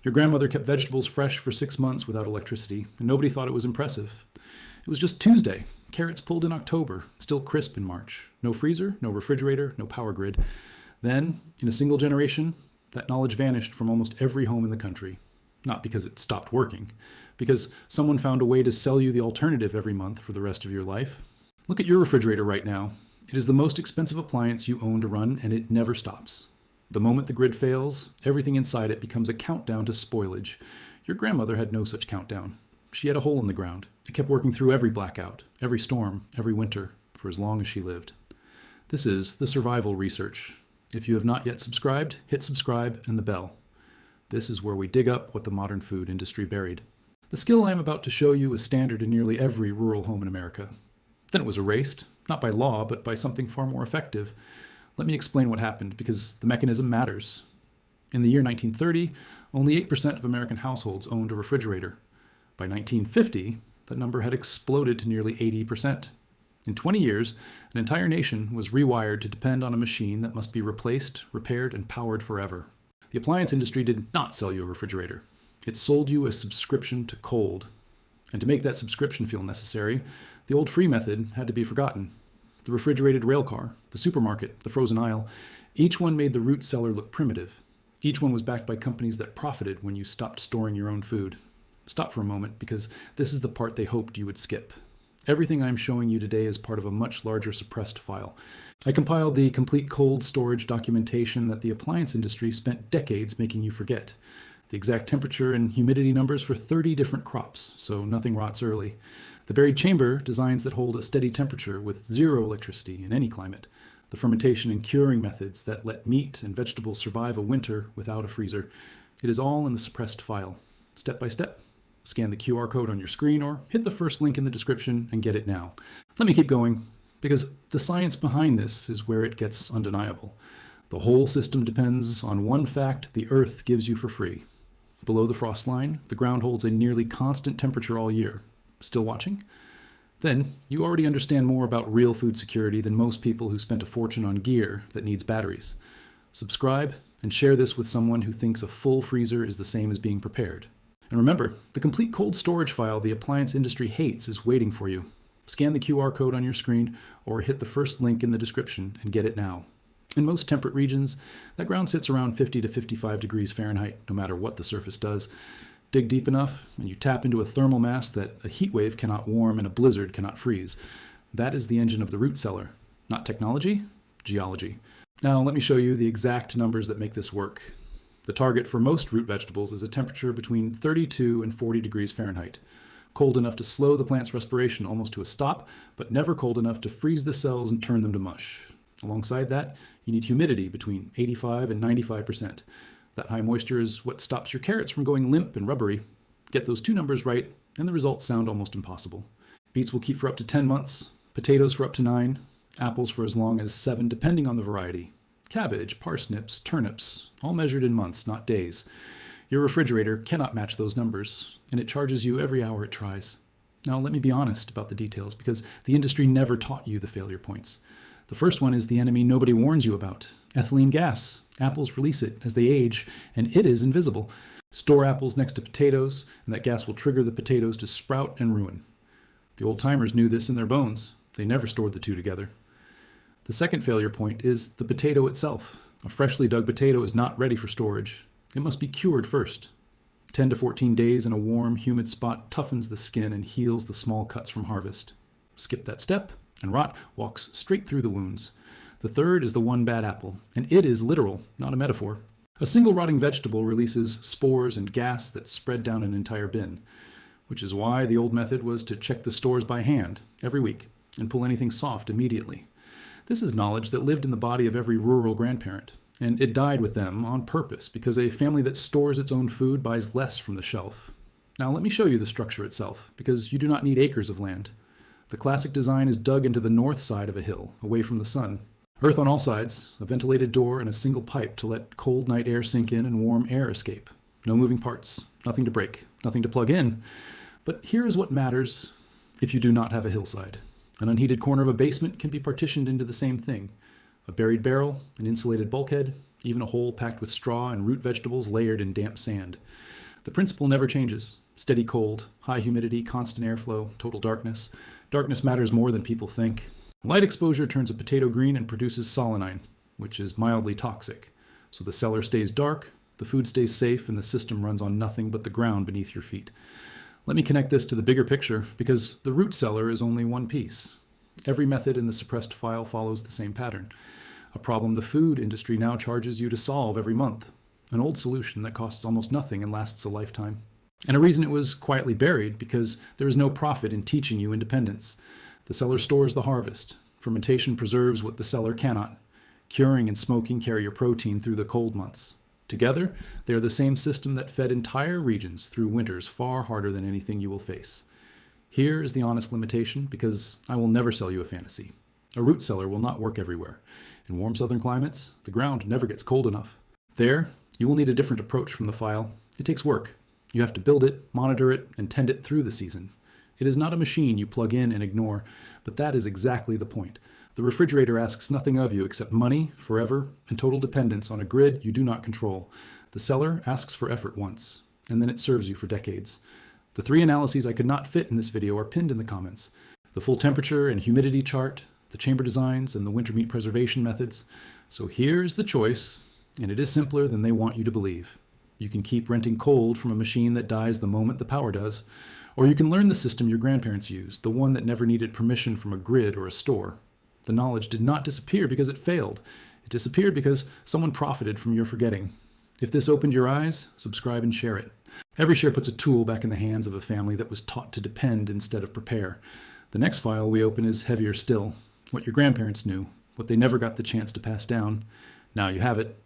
Your grandmother kept vegetables fresh for 6 months without electricity, and nobody thought it was impressive. It was just Tuesday. Carrots pulled in October, still crisp in March. No freezer, no refrigerator, no power grid. Then, in a single generation, that knowledge vanished from almost every home in the country. Not because it stopped working, because someone found a way to sell you the alternative every month for the rest of your life. Look at your refrigerator right now. It is the most expensive appliance you own to run, and it never stops. The moment the grid fails, everything inside it becomes a countdown to spoilage. Your grandmother had no such countdown. She had a hole in the ground. It kept working through every blackout, every storm, every winter, for as long as she lived. This is the survival research. If you have not yet subscribed, hit subscribe and the bell. This is where we dig up what the modern food industry buried. The skill I am about to show you is standard in nearly every rural home in America. Then it was erased, not by law, but by something far more effective. Let me explain what happened, because the mechanism matters. In the year 1930, only 8% of American households owned a refrigerator. By 1950, that number had exploded to nearly 80%. In 20 years, an entire nation was rewired to depend on a machine that must be replaced, repaired, and powered forever. The appliance industry did not sell you a refrigerator. It sold you a subscription to cold. And to make that subscription feel necessary, the old free method had to be forgotten. The refrigerated railcar, the supermarket, the frozen aisle, each one made the root cellar look primitive. Each one was backed by companies that profited when you stopped storing your own food. Stop for a moment, because this is the part they hoped you would skip. Everything I'm showing you today is part of a much larger suppressed file. I compiled the complete cold storage documentation that the appliance industry spent decades making you forget. The exact temperature and humidity numbers for 30 different crops, so nothing rots early. The buried chamber designs that hold a steady temperature with zero electricity in any climate. The fermentation and curing methods that let meat and vegetables survive a winter without a freezer. It is all in the suppressed file. Step by step. Scan the QR code on your screen or hit the first link in the description and get it now. Let me keep going, because the science behind this is where it gets undeniable. The whole system depends on one fact the Earth gives you for free. Below the frost line, the ground holds a nearly constant temperature all year. Still watching? Then you already understand more about real food security than most people who spent a fortune on gear that needs batteries. Subscribe and share this with someone who thinks a full freezer is the same as being prepared. And remember, the complete cold storage file the appliance industry hates is waiting for you. Scan the QR code on your screen or hit the first link in the description and get it now. In most temperate regions, that ground sits around 50 to 55 degrees Fahrenheit, no matter what the surface does. Dig deep enough, and you tap into a thermal mass that a heat wave cannot warm and a blizzard cannot freeze. That is the engine of the root cellar. Not technology, geology. Now let me show you the exact numbers that make this work. The target for most root vegetables is a temperature between 32 and 40 degrees Fahrenheit. Cold enough to slow the plant's respiration almost to a stop, but never cold enough to freeze the cells and turn them to mush. Alongside that, you need humidity between 85 and 95%. That high moisture is what stops your carrots from going limp and rubbery. Get those two numbers right, and the results sound almost impossible. Beets will keep for up to 10 months, potatoes for up to 9, apples for as long as 7, depending on the variety. Cabbage, parsnips, turnips, all measured in months, not days. Your refrigerator cannot match those numbers, and it charges you every hour it tries. Now let me be honest about the details, because the industry never taught you the failure points. The first one is the enemy nobody warns you about: ethylene gas. Apples release it as they age, and it is invisible. Store apples next to potatoes, and that gas will trigger the potatoes to sprout and ruin. The old-timers knew this in their bones. They never stored the two together. The second failure point is the potato itself. A freshly dug potato is not ready for storage. It must be cured first. 10 to 14 days in a warm, humid spot toughens the skin and heals the small cuts from harvest. Skip that step, and rot walks straight through the wounds. The third is the one bad apple, and it is literal, not a metaphor. A single rotting vegetable releases spores and gas that spread down an entire bin, which is why the old method was to check the stores by hand every week and pull anything soft immediately. This is knowledge that lived in the body of every rural grandparent, and it died with them on purpose because a family that stores its own food buys less from the shelf. Now let me show you the structure itself, because you do not need acres of land. The classic design is dug into the north side of a hill, away from the sun. Earth on all sides, a ventilated door, and a single pipe to let cold night air sink in and warm air escape. No moving parts, nothing to break, nothing to plug in. But here is what matters if you do not have a hillside. An unheated corner of a basement can be partitioned into the same thing. A buried barrel, an insulated bulkhead, even a hole packed with straw and root vegetables layered in damp sand. The principle never changes. Steady cold, high humidity, constant airflow, total darkness. Darkness matters more than people think. Light exposure turns a potato green and produces solanine, which is mildly toxic. So the cellar stays dark, the food stays safe, and the system runs on nothing but the ground beneath your feet. Let me connect this to the bigger picture, because the root cellar is only one piece. Every method in the suppressed file follows the same pattern. A problem the food industry now charges you to solve every month. An old solution that costs almost nothing and lasts a lifetime. And a reason it was quietly buried, because there is no profit in teaching you independence. The cellar stores the harvest. Fermentation preserves what the cellar cannot. Curing and smoking carry your protein through the cold months. Together, they are the same system that fed entire regions through winters far harder than anything you will face. Here is the honest limitation, because I will never sell you a fantasy. A root cellar will not work everywhere. In warm southern climates, the ground never gets cold enough. There, you will need a different approach from the file. It takes work. You have to build it, monitor it, and tend it through the season. It is not a machine you plug in and ignore, but that is exactly the point. The refrigerator asks nothing of you except money, forever, and total dependence on a grid you do not control. The cellar asks for effort once, and then it serves you for decades. The 3 analyses I could not fit in this video are pinned in the comments. The full temperature and humidity chart, the chamber designs, and the winter meat preservation methods. So here's the choice, and it is simpler than they want you to believe. You can keep renting cold from a machine that dies the moment the power does, or you can learn the system your grandparents used, the one that never needed permission from a grid or a store. The knowledge did not disappear because it failed. It disappeared because someone profited from your forgetting. If this opened your eyes, subscribe and share it. Every share puts a tool back in the hands of a family that was taught to depend instead of prepare. The next file we open is heavier still. What your grandparents knew, what they never got the chance to pass down. Now you have it.